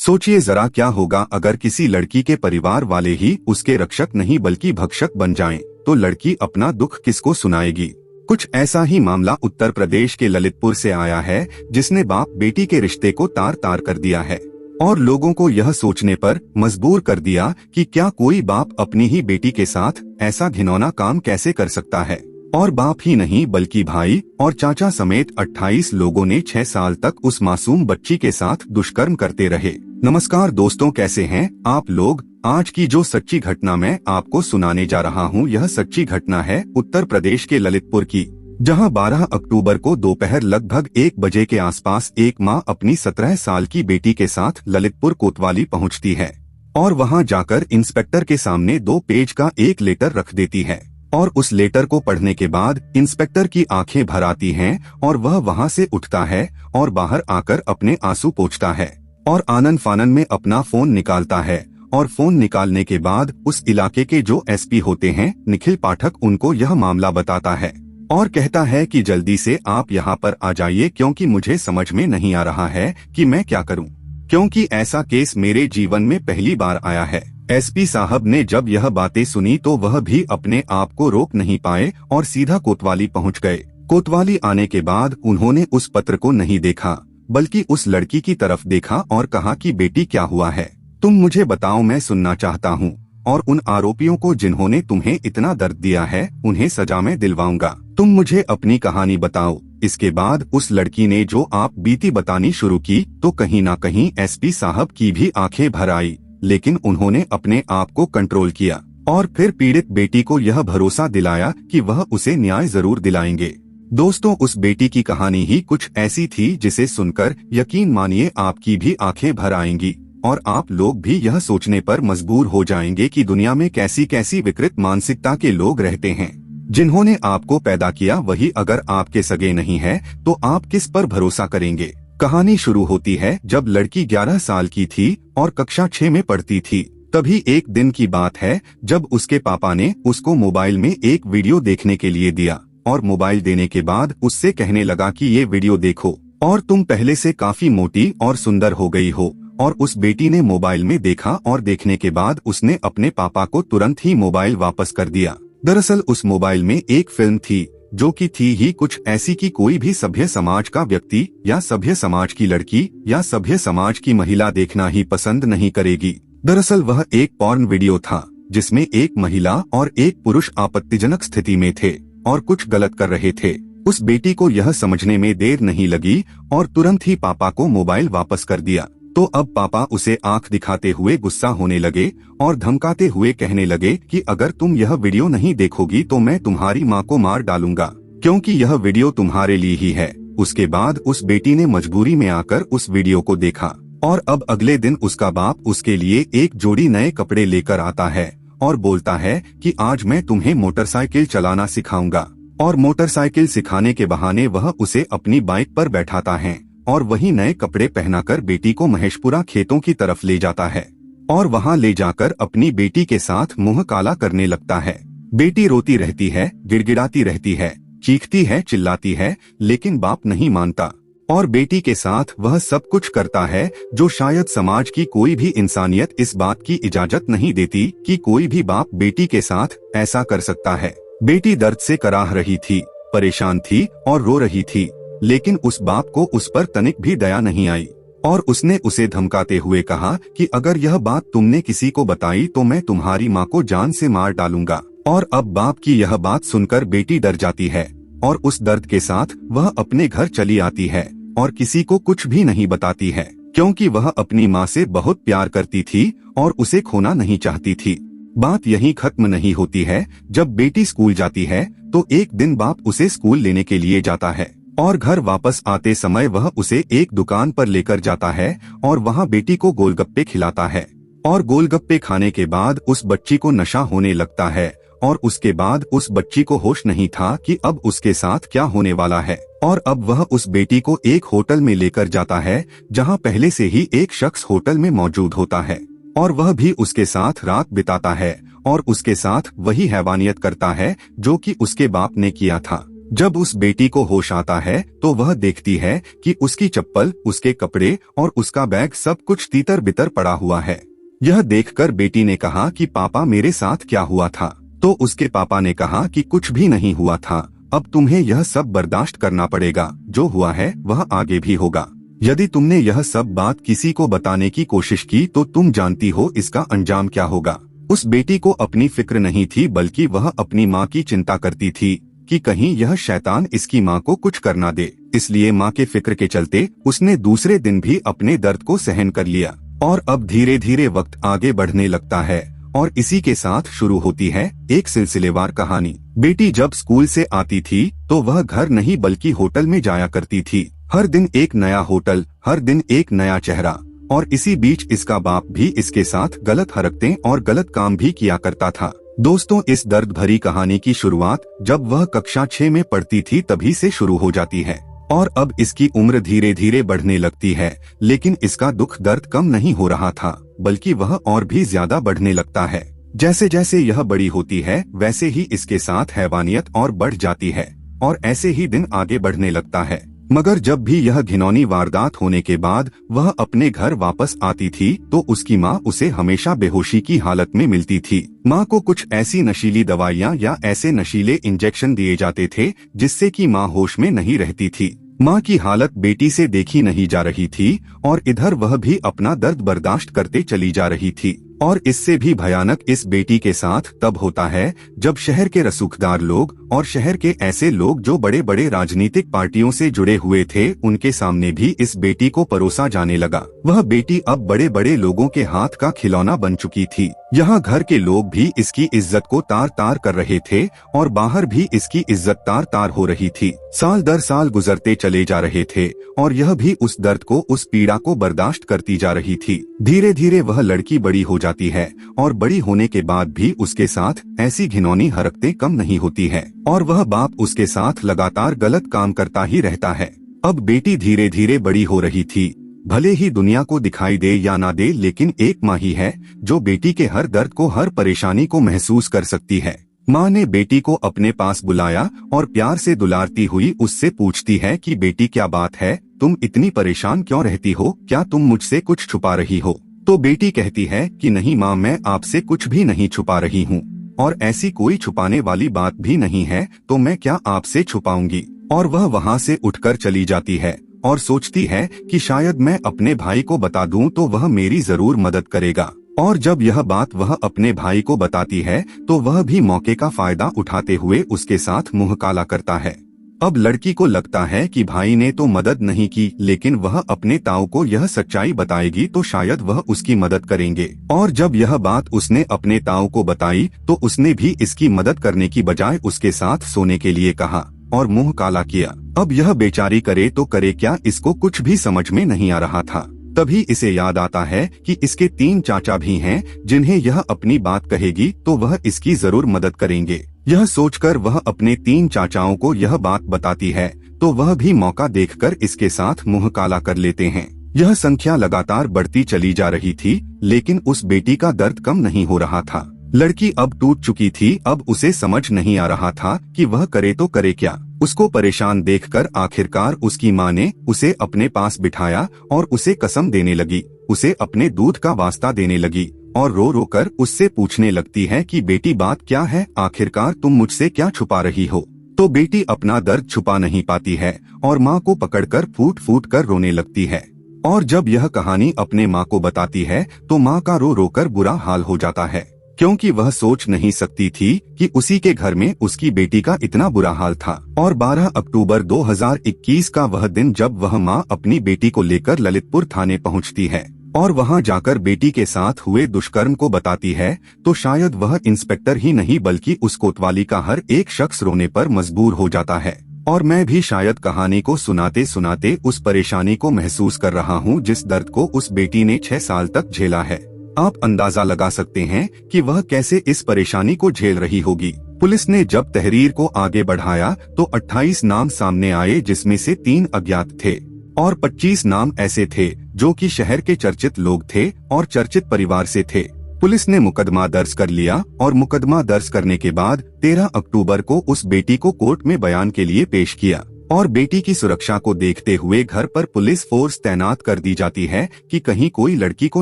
सोचिए जरा क्या होगा अगर किसी लड़की के परिवार वाले ही उसके रक्षक नहीं बल्कि भक्षक बन जाएं, तो लड़की अपना दुख किसको सुनाएगी। कुछ ऐसा ही मामला उत्तर प्रदेश के ललितपुर से आया है, जिसने बाप बेटी के रिश्ते को तार तार कर दिया है और लोगों को यह सोचने पर मजबूर कर दिया कि क्या कोई बाप अपनी ही बेटी के साथ ऐसा घिनौना काम कैसे कर सकता है। और बाप ही नहीं बल्कि भाई और चाचा समेत 28 लोगों ने 6 साल तक उस मासूम बच्ची के साथ दुष्कर्म करते रहे। नमस्कार दोस्तों, कैसे हैं आप लोग। आज की जो सच्ची घटना मैं आपको सुनाने जा रहा हूं, यह सच्ची घटना है उत्तर प्रदेश के ललितपुर की, जहां 12 अक्टूबर को दोपहर लगभग 1 बजे के आसपास एक मां अपनी 17 साल की बेटी के साथ ललितपुर कोतवाली पहुंचती है और वहां जाकर इंस्पेक्टर के सामने 2 पेज का एक लेटर रख देती है। और उस लेटर को पढ़ने के बाद इंस्पेक्टर की आंखें भर आती हैं और वह वहां से उठता है और बाहर आकर अपने आंसू पोंछता है और आनन फानन में अपना फोन निकालता है। और फोन निकालने के बाद उस इलाके के जो एसपी होते हैं निखिल पाठक, उनको यह मामला बताता है और कहता है कि जल्दी से आप यहाँ पर आ जाइए, क्योंकि मुझे समझ में नहीं आ रहा है कि मैं क्या करूँ, क्योंकि ऐसा केस मेरे जीवन में पहली बार आया है। एसपी साहब ने जब यह बातें सुनी तो वह भी अपने आप को रोक नहीं पाए और सीधा कोतवाली पहुंच गए। कोतवाली आने के बाद उन्होंने उस पत्र को नहीं देखा, बल्कि उस लड़की की तरफ देखा और कहा कि बेटी क्या हुआ है, तुम मुझे बताओ, मैं सुनना चाहता हूँ। और उन आरोपियों को जिन्होंने तुम्हें इतना दर्द दिया है उन्हें सजा में दिलवाऊंगा, तुम मुझे अपनी कहानी बताओ। इसके बाद उस लड़की ने जो आप बीती बतानी शुरू की तो कहीं न कहीं एसपी साहब की भी आंखें भर आई, लेकिन उन्होंने अपने आप को कंट्रोल किया और फिर पीड़ित बेटी को यह भरोसा दिलाया कि वह उसे न्याय जरूर दिलाएंगे। दोस्तों, उस बेटी की कहानी ही कुछ ऐसी थी जिसे सुनकर यकीन मानिए आपकी भी आंखें भर आएंगी और आप लोग भी यह सोचने पर मजबूर हो जाएंगे कि दुनिया में कैसी कैसी विकृत मानसिकता के लोग रहते हैं। जिन्होंने आपको पैदा किया वही अगर आपके सगे नहीं है तो आप किस पर भरोसा करेंगे। कहानी शुरू होती है जब लड़की 11 साल की थी और कक्षा 6 में पढ़ती थी। तभी एक दिन की बात है जब उसके पापा ने उसको मोबाइल में एक वीडियो देखने के लिए दिया और मोबाइल देने के बाद उससे कहने लगा कि ये वीडियो देखो और तुम पहले से काफी मोटी और सुंदर हो गई हो। और उस बेटी ने मोबाइल में देखा और देखने के बाद उसने अपने पापा को तुरंत ही मोबाइल वापस कर दिया। दरअसल उस मोबाइल में एक फिल्म थी जो कि थी ही कुछ ऐसी कि कोई भी सभ्य समाज का व्यक्ति या सभ्य समाज की लड़की या सभ्य समाज की महिला देखना ही पसंद नहीं करेगी। दरअसल वह एक पॉर्न वीडियो था जिसमें एक महिला और एक पुरुष आपत्तिजनक स्थिति में थे और कुछ गलत कर रहे थे। उस बेटी को यह समझने में देर नहीं लगी और तुरंत ही पापा को मोबाइल वापस कर दिया। तो अब पापा उसे आंख दिखाते हुए गुस्सा होने लगे और धमकाते हुए कहने लगे कि अगर तुम यह वीडियो नहीं देखोगी तो मैं तुम्हारी माँ को मार डालूंगा, क्योंकि यह वीडियो तुम्हारे लिए ही है। उसके बाद उस बेटी ने मजबूरी में आकर उस वीडियो को देखा और अब अगले दिन उसका बाप उसके लिए एक जोड़ी नए कपड़े लेकर आता है और बोलता है कि आज मैं तुम्हें मोटरसाइकिल चलाना सिखाऊंगा। और मोटरसाइकिल सिखाने के बहाने वह उसे अपनी बाइक पर बैठाता है और वही नए कपड़े पहनाकर बेटी को महेशपुरा खेतों की तरफ ले जाता है और वहां ले जाकर अपनी बेटी के साथ मुंह काला करने लगता है। बेटी रोती रहती है, गिड़गिड़ाती रहती है, चीखती है, चिल्लाती है, लेकिन बाप नहीं मानता और बेटी के साथ वह सब कुछ करता है जो शायद समाज की कोई भी इंसानियत इस बात की इजाजत नहीं देती कि कोई भी बाप बेटी के साथ ऐसा कर सकता है। बेटी दर्द से कराह रही थी, परेशान थी और रो रही थी, लेकिन उस बाप को उस पर तनिक भी दया नहीं आई और उसने उसे धमकाते हुए कहा कि अगर यह बात तुमने किसी को बताई तो मैं तुम्हारी माँ को जान से मार डालूंगा। और अब बाप की यह बात सुनकर बेटी डर जाती है और उस दर्द के साथ वह अपने घर चली आती है और किसी को कुछ भी नहीं बताती है, क्योंकि वह अपनी माँ से बहुत प्यार करती थी और उसे खोना नहीं चाहती थी। बात यहीं खत्म नहीं होती है। जब बेटी स्कूल जाती है तो एक दिन बाप उसे स्कूल लेने के लिए जाता है और घर वापस आते समय वह उसे एक दुकान पर लेकर जाता है और वहां बेटी को गोलगप्पे खिलाता है। और गोलगप्पे खाने के बाद उस बच्ची को नशा होने लगता है और उसके बाद उस बच्ची को होश नहीं था कि अब उसके साथ क्या होने वाला है। और अब वह उस बेटी को एक होटल में लेकर जाता है जहां पहले से ही एक शख्स होटल में मौजूद होता है और वह भी उसके साथ रात बिताता है और उसके साथ वही हैवानियत करता है जो कि उसके बाप ने किया था। जब उस बेटी को होश आता है तो वह देखती है कि उसकी चप्पल, उसके कपड़े और उसका बैग सब कुछ तीतर बितर पड़ा हुआ है। यह देखकर बेटी ने कहा कि पापा मेरे साथ क्या हुआ था? तो उसके पापा ने कहा कि कुछ भी नहीं हुआ था, अब तुम्हें यह सब बर्दाश्त करना पड़ेगा, जो हुआ है वह आगे भी होगा। यदि तुमने यह सब बात किसी को बताने की कोशिश की तो तुम जानती हो इसका अंजाम क्या होगा। उस बेटी को अपनी फिक्र नहीं थी, बल्कि वह अपनी माँ की चिंता करती थी कि कहीं यह शैतान इसकी माँ को कुछ कर ना दे। इसलिए माँ के फिक्र के चलते उसने दूसरे दिन भी अपने दर्द को सहन कर लिया। और अब धीरे धीरे वक्त आगे बढ़ने लगता है और इसी के साथ शुरू होती है एक सिलसिलेवार कहानी। बेटी जब स्कूल से आती थी तो वह घर नहीं बल्कि होटल में जाया करती थी। हर दिन एक नया होटल, हर दिन एक नया चेहरा। और इसी बीच इसका बाप भी इसके साथ गलत हरकतें और गलत काम भी किया करता था। दोस्तों, इस दर्द भरी कहानी की शुरुआत जब वह कक्षा 6 में पढ़ती थी तभी से शुरू हो जाती है। और अब इसकी उम्र धीरे धीरे बढ़ने लगती है, लेकिन इसका दुख दर्द कम नहीं हो रहा था, बल्कि वह और भी ज्यादा बढ़ने लगता है। जैसे जैसे यह बड़ी होती है वैसे ही इसके साथ हैवानियत और बढ़ जाती है और ऐसे ही दिन आगे बढ़ने लगता है। मगर जब भी यह घिनौनी वारदात होने के बाद वह अपने घर वापस आती थी तो उसकी माँ उसे हमेशा बेहोशी की हालत में मिलती थी। माँ को कुछ ऐसी नशीली दवाइयाँ या ऐसे नशीले इंजेक्शन दिए जाते थे जिससे कि माँ होश में नहीं रहती थी। माँ की हालत बेटी से देखी नहीं जा रही थी और इधर वह भी अपना दर्द बर्दाश्त करते चली जा रही थी। और इससे भी भयानक इस बेटी के साथ तब होता है जब शहर के रसूखदार लोग और शहर के ऐसे लोग जो बड़े बड़े राजनीतिक पार्टियों से जुड़े हुए थे उनके सामने भी इस बेटी को परोसा जाने लगा। वह बेटी अब बड़े बड़े लोगों के हाथ का खिलौना बन चुकी थी। यहाँ घर के लोग भी इसकी इज्जत को तार तार कर रहे थे और बाहर भी इसकी इज्जत तार तार हो रही थी। साल दर साल गुजरते चले जा रहे थे और यह भी उस दर्द को, उस पीड़ा को बर्दाश्त करती जा रही थी। धीरे धीरे वह लड़की बड़ी हो जाती है और बड़ी होने के बाद भी उसके साथ ऐसी घिनौनी हरकतें कम नहीं होती है और वह बाप उसके साथ लगातार गलत काम करता ही रहता है। अब बेटी धीरे धीरे बड़ी हो रही थी। भले ही दुनिया को दिखाई दे या ना दे, लेकिन एक माँ ही है जो बेटी के हर दर्द को, हर परेशानी को महसूस कर सकती है। माँ ने बेटी को अपने पास बुलाया और प्यार से दुलारती हुई उससे पूछती है कि बेटी क्या बात है, तुम इतनी परेशान क्यों रहती हो, क्या तुम मुझसे कुछ छुपा रही हो? तो बेटी कहती है कि नहीं माँ, मैं आपसे कुछ भी नहीं छुपा रही हूँ और ऐसी कोई छुपाने वाली बात भी नहीं है, तो मैं क्या आपसे छुपाऊंगी। और वह वहाँ से उठकर चली जाती है और सोचती है कि शायद मैं अपने भाई को बता दूं तो वह मेरी जरूर मदद करेगा। और जब यह बात वह अपने भाई को बताती है तो वह भी मौके का फायदा उठाते हुए उसके साथ मुंह काला करता है। अब लड़की को लगता है कि भाई ने तो मदद नहीं की, लेकिन वह अपने ताऊ को यह सच्चाई बताएगी तो शायद वह उसकी मदद करेंगे। और जब यह बात उसने अपने ताऊ को बताई तो उसने भी इसकी मदद करने की बजाय उसके साथ सोने के लिए कहा और मुंह काला किया। अब यह बेचारी करे तो करे क्या, इसको कुछ भी समझ में नहीं आ रहा था। तभी इसे याद आता है कि इसके 3 चाचा भी हैं जिन्हें यह अपनी बात कहेगी तो वह इसकी जरूर मदद करेंगे। यह सोचकर वह अपने 3 चाचाओं को यह बात बताती है तो वह भी मौका देखकर इसके साथ मुंह काला कर लेते हैं। यह संख्या लगातार बढ़ती चली जा रही थी, लेकिन उस बेटी का दर्द कम नहीं हो रहा था। लड़की अब टूट चुकी थी। अब उसे समझ नहीं आ रहा था कि वह करे तो करे क्या। उसको परेशान देखकर आखिरकार उसकी माँ ने उसे अपने पास बिठाया और उसे कसम देने लगी, उसे अपने दूध का वास्ता देने लगी और रो रो कर उससे पूछने लगती है कि बेटी बात क्या है, आखिरकार तुम मुझसे क्या छुपा रही हो। तो बेटी अपना दर्द छुपा नहीं पाती है और माँ को पकड़कर फूट फूट कर रोने लगती है। और जब यह कहानी अपने माँ को बताती है तो माँ का रो रो कर बुरा हाल हो जाता है, क्योंकि वह सोच नहीं सकती थी कि उसी के घर में उसकी बेटी का इतना बुरा हाल था। और 12 अक्टूबर 2021 का वह दिन जब वह माँ अपनी बेटी को लेकर ललितपुर थाने पहुंचती है और वहां जाकर बेटी के साथ हुए दुष्कर्म को बताती है तो शायद वह इंस्पेक्टर ही नहीं बल्कि उस कोतवाली का हर एक शख्स रोने पर मजबूर हो जाता है। और मैं भी शायद कहानी को सुनाते सुनाते उस परेशानी को महसूस कर रहा हूँ जिस दर्द को उस बेटी ने 6 साल तक झेला है। आप अंदाजा लगा सकते हैं कि वह कैसे इस परेशानी को झेल रही होगी। पुलिस ने जब तहरीर को आगे बढ़ाया तो 28 नाम सामने आए, जिसमें से 3 अज्ञात थे और 25 नाम ऐसे थे जो कि शहर के चर्चित लोग थे और चर्चित परिवार से थे। पुलिस ने मुकदमा दर्ज कर लिया और मुकदमा दर्ज करने के बाद 13 अक्टूबर को उस बेटी को कोर्ट में बयान के लिए पेश किया और बेटी की सुरक्षा को देखते हुए घर पर पुलिस फोर्स तैनात कर दी जाती है कि कहीं कोई लड़की को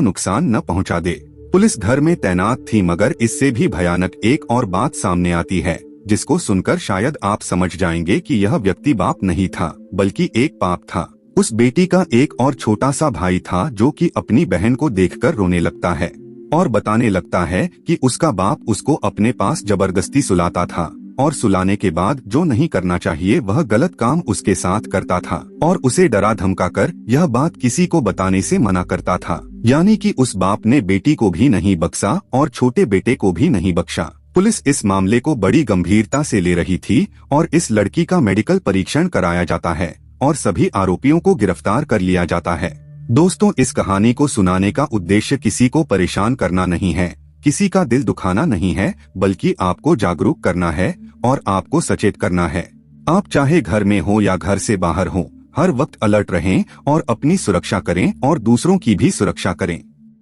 नुकसान न पहुंचा दे। पुलिस घर में तैनात थी, मगर इससे भी भयानक एक और बात सामने आती है, जिसको सुनकर शायद आप समझ जाएंगे कि यह व्यक्ति बाप नहीं था बल्कि एक पाप था। उस बेटी का एक और छोटा सा भाई था जो कि अपनी बहन को देखकर रोने लगता है और बताने लगता है कि उसका बाप उसको अपने पास जबरदस्ती सुलाता था और सुलाने के बाद जो नहीं करना चाहिए वह गलत काम उसके साथ करता था और उसे डरा धमका कर यह बात किसी को बताने से मना करता था। यानी कि उस बाप ने बेटी को भी नहीं बख्शा और छोटे बेटे को भी नहीं बख्शा। पुलिस इस मामले को बड़ी गंभीरता से ले रही थी और इस लड़की का मेडिकल परीक्षण कराया जाता है और सभी आरोपियों को गिरफ्तार कर लिया जाता है। दोस्तों, इस कहानी को सुनाने का उद्देश्य किसी को परेशान करना नहीं है, किसी का दिल दुखाना नहीं है, बल्कि आपको जागरूक करना है और आपको सचेत करना है। आप चाहे घर में हो या घर से बाहर हो, हर वक्त अलर्ट रहें और अपनी सुरक्षा करें और दूसरों की भी सुरक्षा करें।